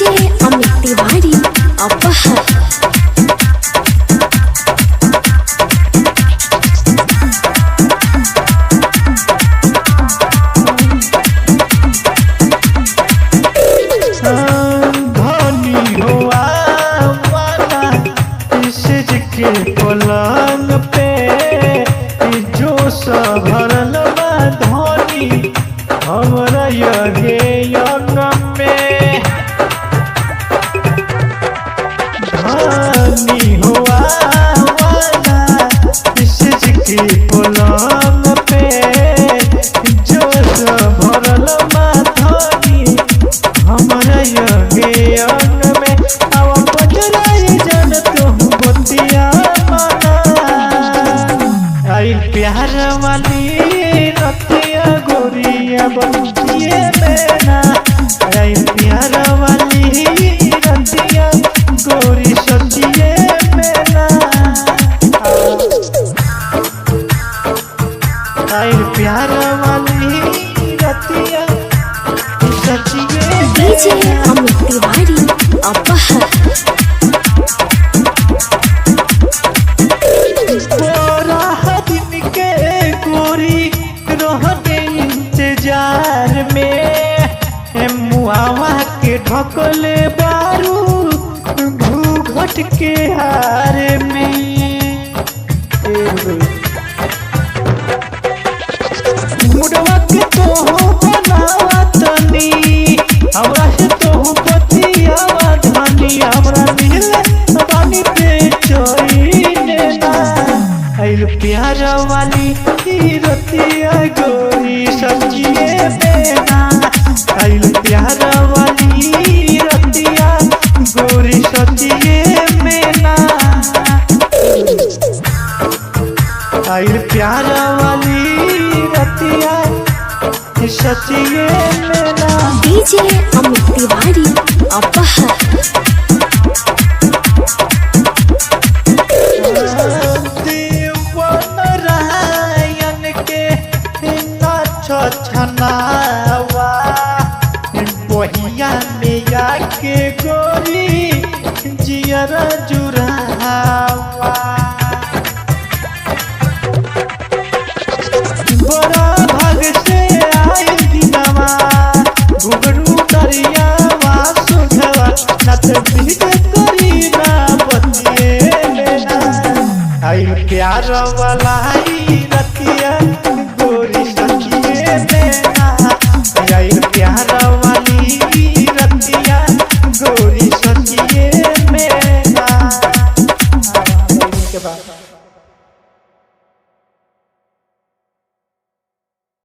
DJ Amit Tiwari अपहर। पलंग पे जो भरल बा धनी हमरा यगे यंग में धनी हुआ वाला इसज के पलंग पे जो भरल बा धनी हमरा यगे यंग में अब बजराई जन तो बतिया प्यार वाली रतिया गोरिया बंदिए मैना प्यार वाली रतिया गोरी सचिए मैना प्यार वाली रतिया सचिए डीजे अमित तिवारी अपहर। इंतजार में मुआवा के ढकले बारू घूघट के हार में मुडवा के तोहू बनावा तनी हमरा से तोहू पतियावा धनी हमरा मिले पानी पे चोइने ना आइल प्यार वाली रतिया गोरी सचिए बेना आइल प्यार वाली रतिया गोरी सचिए मेना आइल प्यार वाली रतिया सचिए मेना डीजे अमित तिवारी अपहर। छनावा बहिया में आके गोरी जियर जुरावा बड़ा भाग से आए दिनवा घुघरू दरियावा सुझवा नत भीग करी ना बतिए लेना आई प्यार वाला रतिया गोरी सचिए मेना आई प्यार वाली रतिया गोरी सचिए मेना।